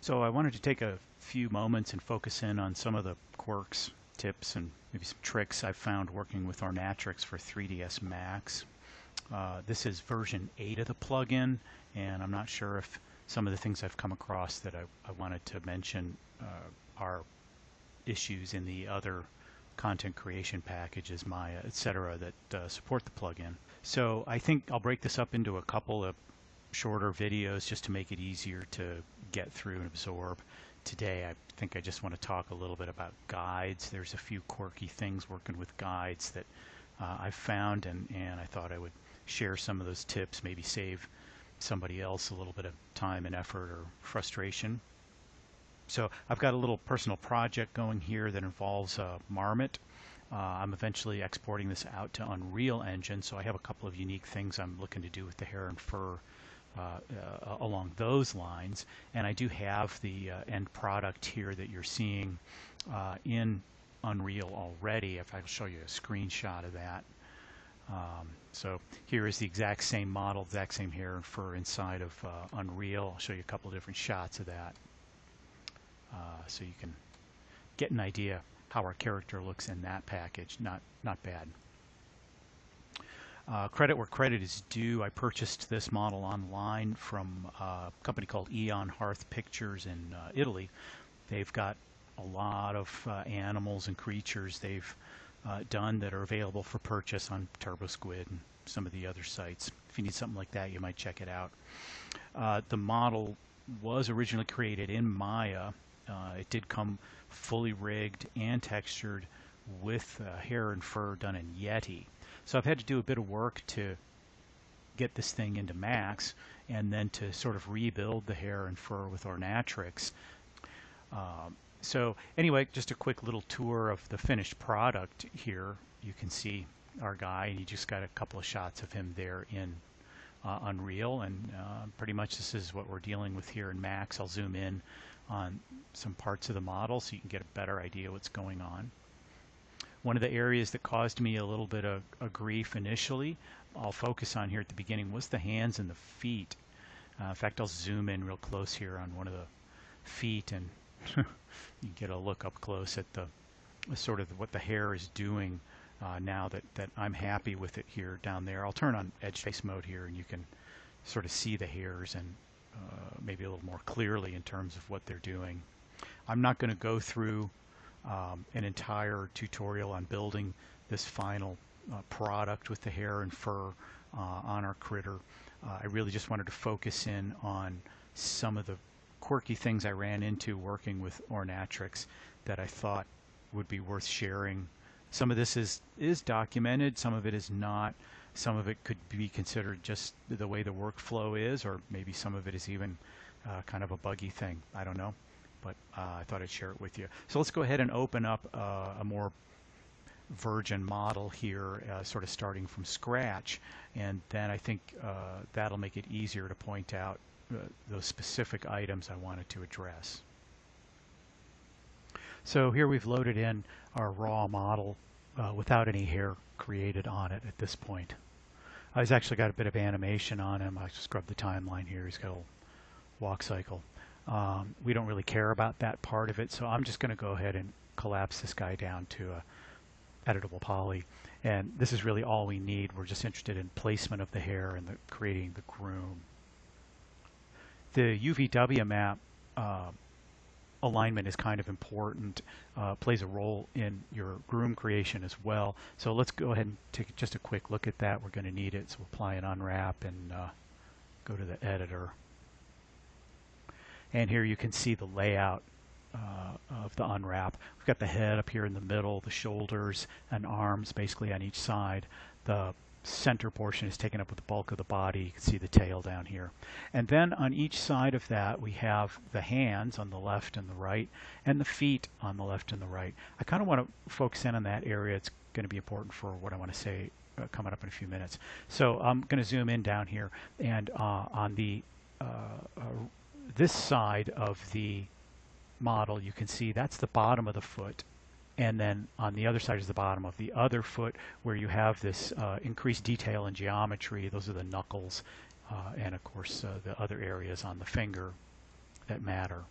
So I wanted to take a few moments and focus in on some of the quirks, tips, and maybe some tricks I've found working with Ornatrix for 3ds Max. This is version 8 of the plugin, and I'm not sure if some of the things I've come across that I wanted to mention are issues in the other content creation packages, Maya, etc., that support the plugin. So I think I'll break this up into a couple of shorter videos just to make it easier to get through and absorb. Today I think I just want to talk a little bit about guides. There's a few quirky things working with guides that I've found, and I thought I would share some of those tips, maybe save somebody else a little bit of time and effort or frustration. So I've got a little personal project going here that involves Marmot. I'm eventually exporting this out to Unreal Engine, so I have a couple of unique things I'm looking to do with the hair and fur along those lines. And I do have the end product here that you're seeing in Unreal already. If I'll show you a screenshot of that. So here is the exact same model, exact same hair and fur inside of Unreal. I'll show you a couple of different shots of that. So you can get an idea how our character looks in that package. Not bad. Credit where credit is due. I purchased this model online from a company called Eon Hearth Pictures in Italy. They've got a lot of animals and creatures they've done that are available for purchase on TurboSquid and some of the other sites. If you need something like that, you might check it out. The model was originally created in Maya. It did come fully rigged and textured with hair and fur done in Yeti. So I've had to do a bit of work to get this thing into Max, and then to sort of rebuild the hair and fur with Ornatrix. So anyway, just a quick little tour of the finished product here. You can see our guy, and you just got a couple of shots of him there in Unreal, and pretty much this is what we're dealing with here in Max. I'll zoom in on some parts of the model so you can get a better idea what's going on. One of the areas that caused me a little bit of grief initially, I'll focus on here at the beginning, was the hands and the feet. In fact, I'll zoom in real close here on one of the feet, and you get a look up close at the sort of what the hair is doing now that I'm happy with it here down there. I'll turn on edge face mode here, and you can sort of see the hairs and maybe a little more clearly in terms of what they're doing. I'm not going to go through an entire tutorial on building this final product with the hair and fur on our critter. I really just wanted to focus in on some of the quirky things I ran into working with Ornatrix that I thought would be worth sharing. Some of this is documented, some of it is not. Some of it could be considered just the way the workflow is, or maybe some of it is even kind of a buggy thing. I don't know, but I thought I'd share it with you. So let's go ahead and open up a more virgin model here, sort of starting from scratch, and then I think that'll make it easier to point out those specific items I wanted to address. So here we've loaded in our raw model without any hair created on it at this point. He's actually got a bit of animation on him. I scrubbed the timeline here. He's got a little walk cycle. We don't really care about that part of it, so I'm just going to go ahead and collapse this guy down to a editable poly. And this is really all we need. We're just interested in placement of the hair and creating the groom. The UVW map alignment is kind of important, plays a role in your groom creation as well. So let's go ahead and take just a quick look at that. We're going to need it, so we'll apply an unwrap and go to the editor. And here you can see the layout of the unwrap. We've got the head up here in the middle, the shoulders and arms basically on each side. The center portion is taken up with the bulk of the body. You can see the tail down here. And then on each side of that we have the hands on the left and the right, and the feet on the left and the right. I kind of want to focus in on that area. It's going to be important for what I want to say coming up in a few minutes. So I'm going to zoom in down here, and on the this side of the model you can see that's the bottom of the foot. And then on the other side is the bottom of the other foot, where you have this increased detail in geometry. Those are the knuckles, and of course the other areas on the finger that matter.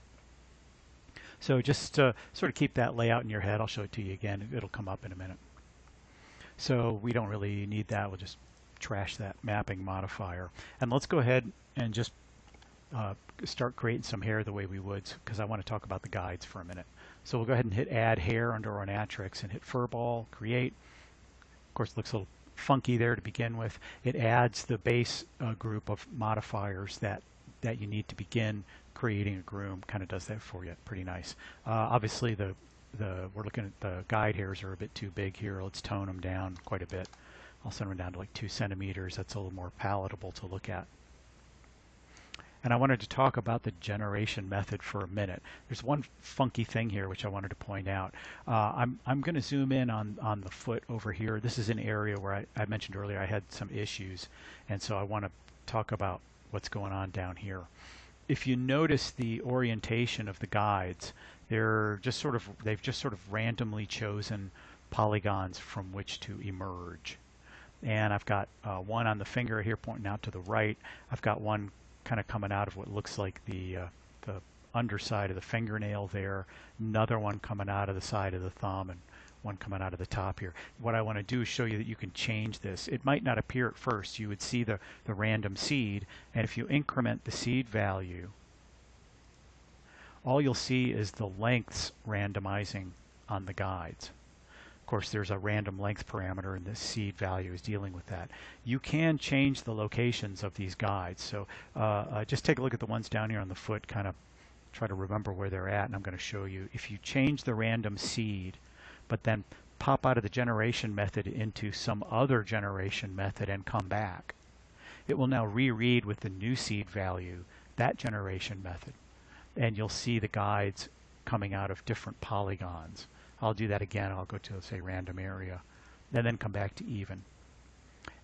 So just sort of keep that layout in your head. I'll show it to you again. It'll come up in a minute. So we don't really need that. We'll just trash that mapping modifier. And let's go ahead and just start creating some hair the way we would, because I want to talk about the guides for a minute. So we'll go ahead and hit Add Hair under Ornatrix and hit Furball, Create. Of course, it looks a little funky there to begin with. It adds the base group of modifiers that you need to begin creating a groom. Kind of does that for you. Pretty nice. Obviously, we're looking at the guide hairs are a bit too big here. Let's tone them down quite a bit. I'll send them down to like 2 centimeters. That's a little more palatable to look at. And I wanted to talk about the generation method for a minute. There's one funky thing here which I wanted to point out. I'm going to zoom in on the foot over here. This is an area where I mentioned earlier I had some issues, and so I want to talk about what's going on down here. If you notice the orientation of the guides, they've just sort of randomly chosen polygons from which to emerge. And I've got one on the finger here pointing out to the right. I've got one kind of coming out of what looks like the underside of the fingernail there, another one coming out of the side of the thumb, and one coming out of the top here. What I want to do is show you that you can change this. It might not appear at first. You would see the random seed, and if you increment the seed value, all you'll see is the lengths randomizing on the guides. Of course, there's a random length parameter, and the seed value is dealing with that. You can change the locations of these guides. So just take a look at the ones down here on the foot, kind of try to remember where they're at, and I'm going to show you. If you change the random seed, but then pop out of the generation method into some other generation method and come back, it will now reread with the new seed value that generation method. And you'll see the guides coming out of different polygons. I'll do that again. I'll go to, say, random area, and then come back to even.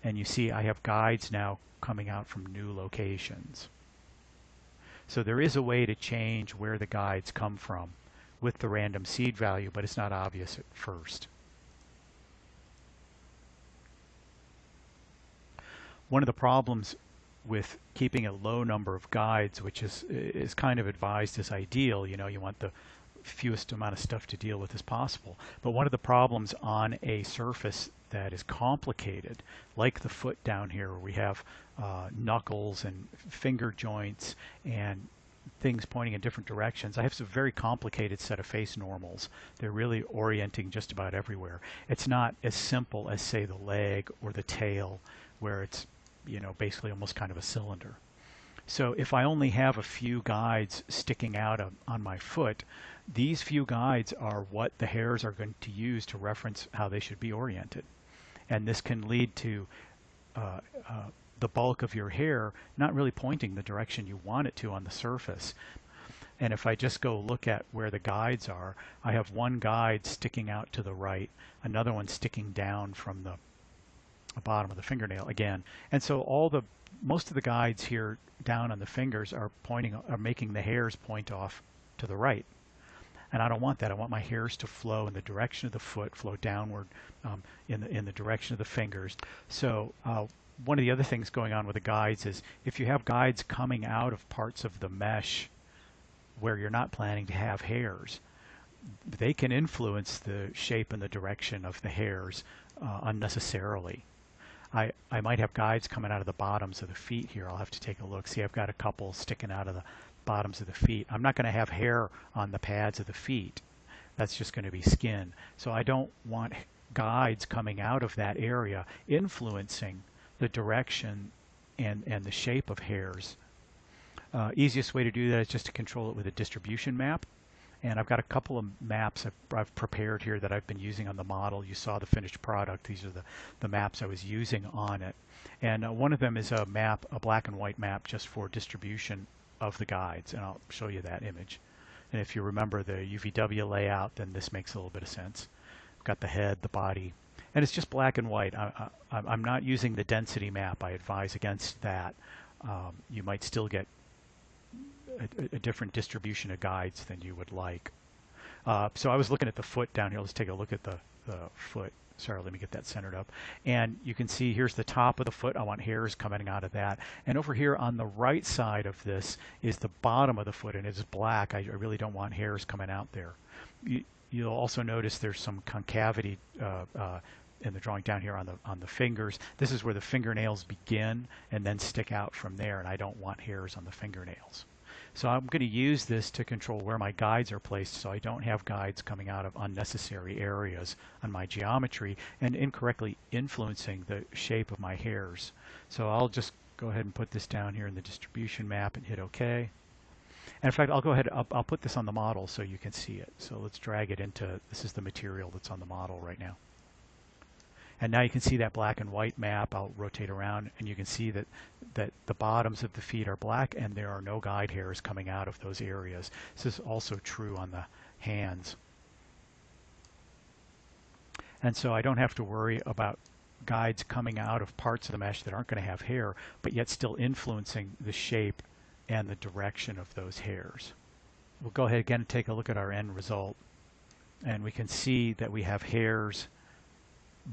And you see I have guides now coming out from new locations. So there is a way to change where the guides come from with the random seed value, but it's not obvious at first. One of the problems with keeping a low number of guides, which is kind of advised as ideal, you want the fewest amount of stuff to deal with as possible. But one of the problems on a surface that is complicated, like the foot down here where we have knuckles and finger joints and things pointing in different directions, I have a very complicated set of face normals. They're really orienting just about everywhere. It's not as simple as, say, the leg or the tail, where it's basically almost kind of a cylinder. So if I only have a few guides sticking out on my foot, these few guides are what the hairs are going to use to reference how they should be oriented. And this can lead to the bulk of your hair not really pointing the direction you want it to on the surface. And if I just go look at where the guides are, I have one guide sticking out to the right, another one sticking down from the bottom of the fingernail again. And so most of the guides here down on the fingers are making the hairs point off to the right. And I don't want that. I want my hairs to flow in the direction of the foot, flow downward in the direction of the fingers. So one of the other things going on with the guides is if you have guides coming out of parts of the mesh where you're not planning to have hairs, they can influence the shape and the direction of the hairs unnecessarily. I might have guides coming out of the bottoms of the feet here. I'll have to take a look. See, I've got a couple sticking out of the bottoms of the feet. I'm not going to have hair on the pads of the feet. That's just going to be skin. So I don't want guides coming out of that area influencing the direction and the shape of hairs. Easiest way to do that is just to control it with a distribution map. And I've got a couple of maps I've prepared here that I've been using on the model. You saw the finished product. These are the maps I was using on it. And one of them is a map, a black and white map just for distribution of the guides. And I'll show you that image. And if you remember the UVW layout, then this makes a little bit of sense. I've got the head, the body, and it's just black and white. I'm not using the density map. I advise against that. You might still get a different distribution of guides than you would like. So I was looking at the foot down here. Let's take a look at the foot. Sorry, let me get that centered up. And you can see here's the top of the foot. I want hairs coming out of that. And over here on the right side of this is the bottom of the foot, and it's black. I really don't want hairs coming out there. You'll also notice there's some concavity in the drawing down here on the fingers. This is where the fingernails begin and then stick out from there, and I don't want hairs on the fingernails. So I'm going to use this to control where my guides are placed so I don't have guides coming out of unnecessary areas on my geometry and incorrectly influencing the shape of my hairs. So I'll just go ahead and put this down here in the distribution map and hit OK. And in fact, I'll go ahead, I'll put this on the model so you can see it. So let's drag it into, this is the material that's on the model right now. And now you can see that black and white map. I'll rotate around and you can see that the bottoms of the feet are black and there are no guide hairs coming out of those areas. This is also true on the hands. And so I don't have to worry about guides coming out of parts of the mesh that aren't going to have hair, but yet still influencing the shape and the direction of those hairs. We'll go ahead again and take a look at our end result. And we can see that we have hairs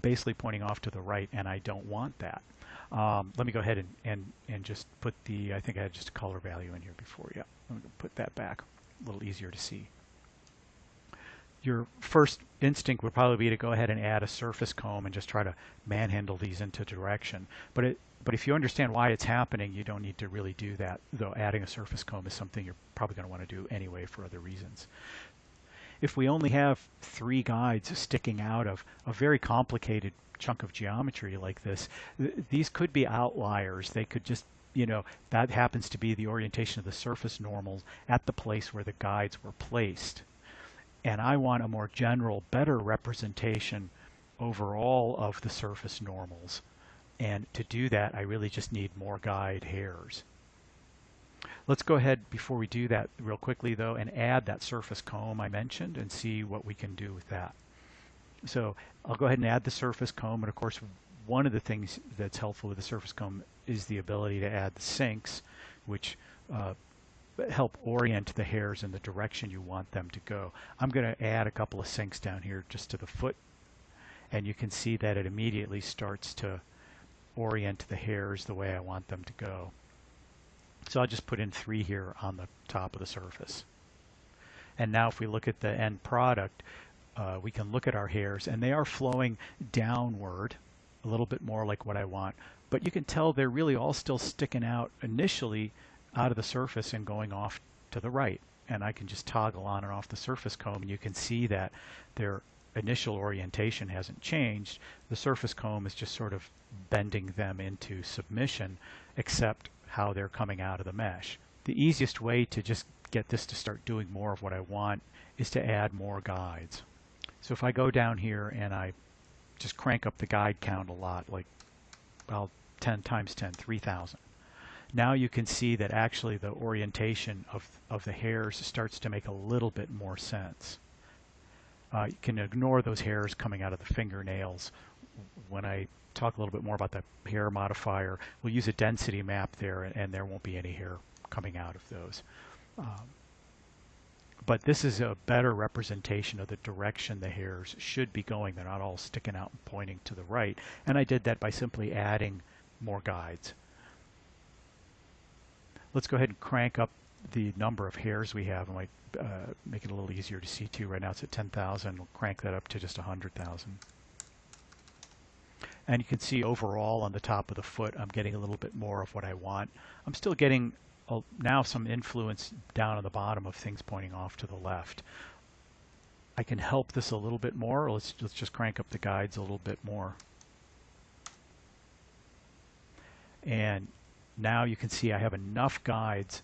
basically pointing off to the right, and I don't want that. Let me go ahead and just put the, I think I had just a color value in here before. Yeah, I'm going to put that back, a little easier to see. Your first instinct would probably be to go ahead and add a surface comb and just try to manhandle these into direction. But if you understand why it's happening, you don't need to really do that, though adding a surface comb is something you're probably going to want to do anyway for other reasons. If we only have 3 guides sticking out of a very complicated chunk of geometry like this, these could be outliers. They could just, you know, that happens to be the orientation of the surface normals at the place where the guides were placed. And I want a more general, better representation overall of the surface normals. And to do that, I really just need more guide hairs. Let's go ahead, before we do that real quickly though, and add that surface comb I mentioned and see what we can do with that. So I'll go ahead and add the surface comb, and of course one of the things that's helpful with the surface comb is the ability to add the sinks, which help orient the hairs in the direction you want them to go. I'm going to add a couple of sinks down here just to the foot, and you can see that it immediately starts to orient the hairs the way I want them to go. So I'll just put in 3 here on the top of the surface. And now if we look at the end product, we can look at our hairs, and they are flowing downward a little bit more like what I want. But you can tell they're really all still sticking out initially out of the surface and going off to the right. And I can just toggle on and off the surface comb, and you can see that their initial orientation hasn't changed. The surface comb is just sort of bending them into submission, except how they're coming out of the mesh. The easiest way to just get this to start doing more of what I want is to add more guides. So if I go down here and I just crank up the guide count a lot, like, well, 10 times 10, 3,000. Now you can see that actually the orientation of the hairs starts to make a little bit more sense. You can ignore those hairs coming out of the fingernails. When I talk a little bit more about the hair modifier, we'll use a density map there, and there won't be any hair coming out of those. But this is a better representation of the direction the hairs should be going. They're not all sticking out and pointing to the right. And I did that by simply adding more guides. Let's go ahead and crank up the number of hairs we have. I might make it a little easier to see too. Right now it's at 10,000. We'll crank that up to just 100,000. And you can see overall on the top of the foot, I'm getting a little bit more of what I want. I'm still getting now some influence down on the bottom of things pointing off to the left. I can help this a little bit more. Let's just crank up the guides a little bit more. And now you can see I have enough guides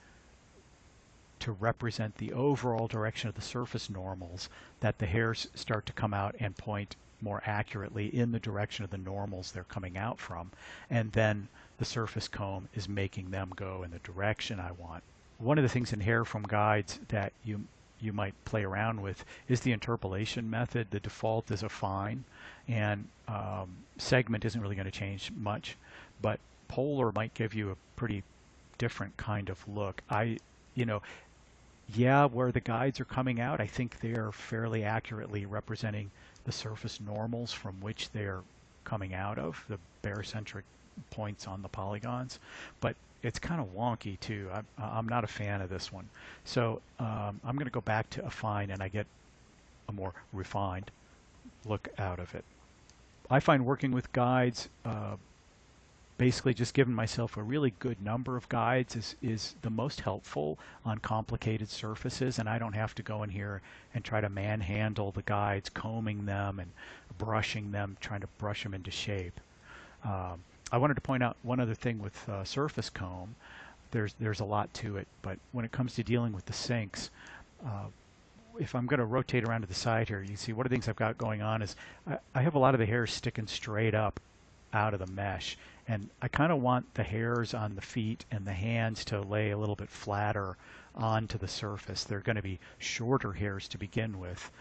to represent the overall direction of the surface normals that the hairs start to come out and point more accurately in the direction of the normals they're coming out from, and then the surface comb is making them go in the direction I want. One of the things in hair from guides that you might play around with is the interpolation method. The default is a fine, and segment isn't really going to change much, but polar might give you a pretty different kind of look. Yeah, where the guides are coming out, I think they are fairly accurately representing the surface normals from which they're coming out of, the barocentric points on the polygons, but it's kind of wonky too. I'm not a fan of this one. So I'm going to go back to affine and I get a more refined look out of it. I find working with guides, basically just giving myself a really good number of guides is the most helpful on complicated surfaces, and I don't have to go in here and try to manhandle the guides, combing them and brushing them, trying to brush them into shape. I wanted to point out one other thing with surface comb. There's a lot to it, but when it comes to dealing with the sinks, if I'm going to rotate around to the side here, you can see one of the things I've got going on is I have a lot of the hairs sticking straight up out of the mesh, and I kind of want the hairs on the feet and the hands to lay a little bit flatter onto the surface. They're going to be shorter hairs to begin with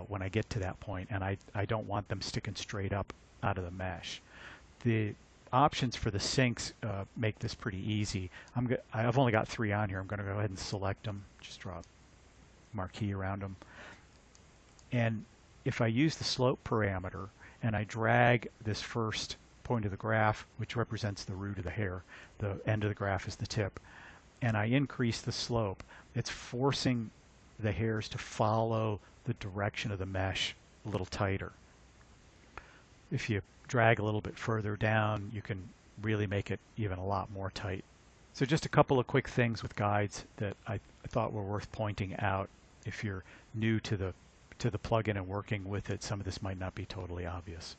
when I get to that point, and I don't want them sticking straight up out of the mesh. The options for the sinks make this pretty easy. I've only got 3 on here. I'm going to go ahead and select them, just draw a marquee around them. And if I use the slope parameter and I drag this first point of the graph, which represents the root of the hair, the end of the graph is the tip, and I increase the slope, it's forcing the hairs to follow the direction of the mesh a little tighter. If you drag a little bit further down, you can really make it even a lot more tight. So just a couple of quick things with guides that I thought were worth pointing out. If you're new to the plugin and working with it, some of this might not be totally obvious.